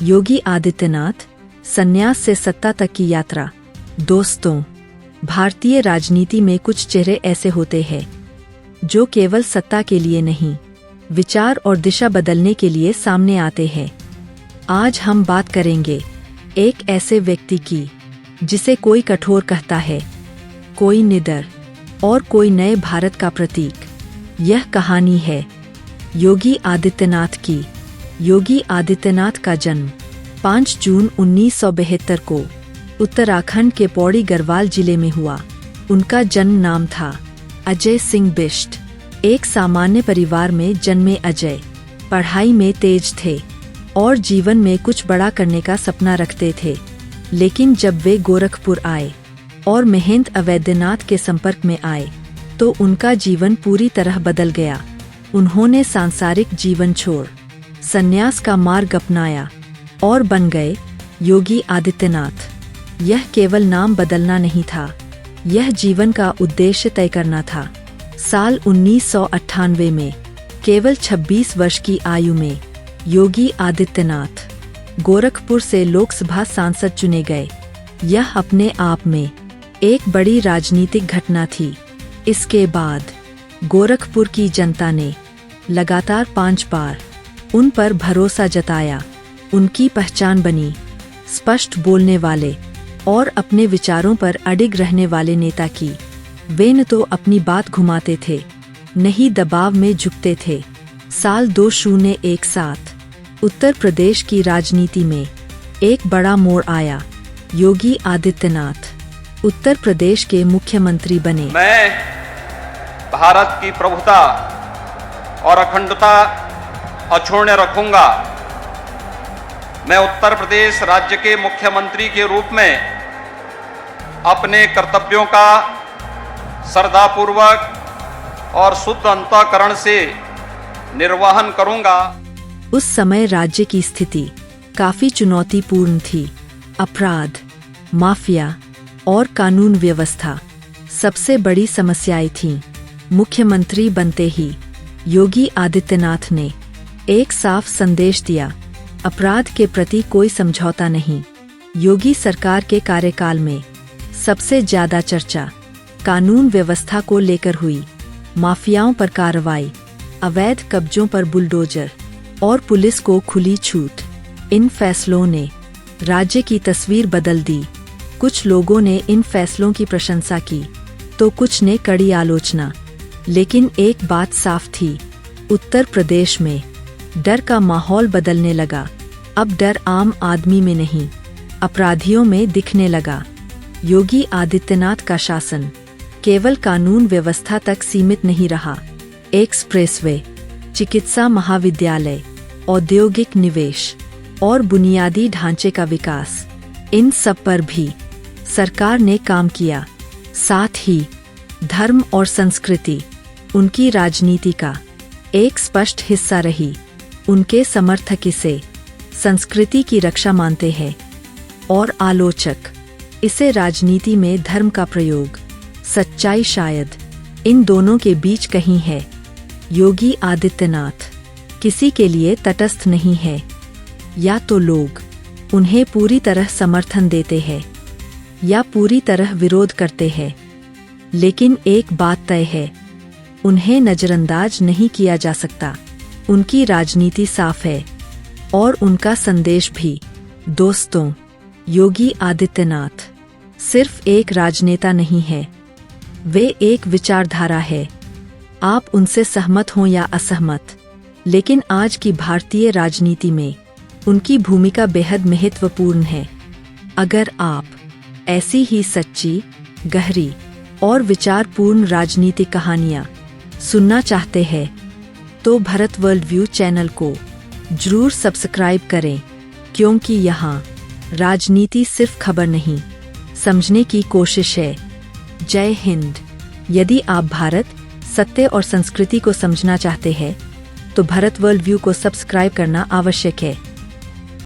योगी आदित्यनाथ, संन्यास से सत्ता तक की यात्रा। दोस्तों, भारतीय राजनीति में कुछ चेहरे ऐसे होते हैं जो केवल सत्ता के लिए नहीं, विचार और दिशा बदलने के लिए सामने आते हैं। आज हम बात करेंगे एक ऐसे व्यक्ति की जिसे कोई कठोर कहता है, कोई निडर और कोई नए भारत का प्रतीक। यह कहानी है योगी आदित्यनाथ की। योगी आदित्यनाथ का जन्म 5 जून 1972 को उत्तराखंड के पौड़ी गढ़वाल जिले में हुआ। उनका जन्म नाम था अजय सिंह बिष्ट। एक सामान्य परिवार में जन्मे अजय पढ़ाई में तेज थे और जीवन में कुछ बड़ा करने का सपना रखते थे। लेकिन जब वे गोरखपुर आए और महंत अवैधनाथ के संपर्क में आए तो उनका जीवन पूरी तरह बदल गया। उन्होंने सांसारिक जीवन छोड़ संन्यास का मार्ग अपनाया और बन गए योगी आदित्यनाथ। यह केवल नाम बदलना नहीं था, यह जीवन का उद्देश्य तय करना था। साल 1998 में केवल 26 वर्ष की आयु में योगी आदित्यनाथ गोरखपुर से लोकसभा सांसद चुने गए। यह अपने आप में एक बड़ी राजनीतिक घटना थी। इसके बाद गोरखपुर की जनता ने लगातार 5 बार उन पर भरोसा जताया। उनकी पहचान बनी स्पष्ट बोलने वाले और अपने विचारों पर अडिग रहने वाले नेता की। वे न तो अपनी बात घुमाते थे, न ही दबाव में झुकते थे। साल 2017 उत्तर प्रदेश की राजनीति में एक बड़ा मोड़ आया। योगी आदित्यनाथ उत्तर प्रदेश के मुख्यमंत्री बने। मैं भारत की प्रभुता और अखंडता अक्षुण्ण रखूंगा। मैं उत्तर प्रदेश राज्य के मुख्यमंत्री के रूप में अपने कर्तव्यों का श्रद्धापूर्वक और शुद्ध अंतःकरण से निर्वहन करूंगा। उस समय राज्य की स्थिति काफी चुनौतीपूर्ण थी। अपराध, माफिया और कानून व्यवस्था सबसे बड़ी समस्याएं थीं। मुख्यमंत्री बनते ही योगी आदित्यनाथ ने एक साफ संदेश दिया, अपराध के प्रति कोई समझौता नहीं। योगी सरकार के कार्यकाल में सबसे ज्यादा चर्चा कानून व्यवस्था को लेकर हुई। माफियाओं पर कार्रवाई, अवैध कब्जों पर बुलडोजर और पुलिस को खुली छूट। इन फैसलों ने राज्य की तस्वीर बदल दी। कुछ लोगों ने इन फैसलों की प्रशंसा की तो कुछ ने कड़ी आलोचना। लेकिन एक बात साफ थी, उत्तर प्रदेश में डर का माहौल बदलने लगा। अब डर आम आदमी में नहीं, अपराधियों में दिखने लगा। योगी आदित्यनाथ का शासन केवल कानून व्यवस्था तक सीमित नहीं रहा। एक्सप्रेसवे, चिकित्सा महाविद्यालय, औद्योगिक निवेश और बुनियादी ढांचे का विकास, इन सब पर भी सरकार ने काम किया। साथ ही धर्म और संस्कृति उनकी राजनीति का एक स्पष्ट हिस्सा रही। उनके समर्थक इसे संस्कृति की रक्षा मानते हैं और आलोचक इसे राजनीति में धर्म का प्रयोग। सच्चाई शायद इन दोनों के बीच कहीं है। योगी आदित्यनाथ किसी के लिए तटस्थ नहीं है। या तो लोग उन्हें पूरी तरह समर्थन देते हैं या पूरी तरह विरोध करते हैं। लेकिन एक बात तय है, उन्हें नजरअंदाज नहीं किया जा सकता। उनकी राजनीति साफ है और उनका संदेश भी। दोस्तों, योगी आदित्यनाथ सिर्फ एक राजनेता नहीं है, वे एक विचारधारा है। आप उनसे सहमत हों या असहमत, लेकिन आज की भारतीय राजनीति में उनकी भूमिका बेहद महत्वपूर्ण है। अगर आप ऐसी ही सच्ची, गहरी और विचारपूर्ण राजनीतिक कहानियाँ सुनना चाहते हैं तो भारत वर्ल्ड व्यू चैनल को जरूर सब्सक्राइब करें, क्योंकि यहाँ राजनीति सिर्फ खबर नहीं, समझने की कोशिश है। जय हिंद। यदि आप भारत, सत्य और संस्कृति को समझना चाहते हैं तो भारत वर्ल्ड व्यू को सब्सक्राइब करना आवश्यक है।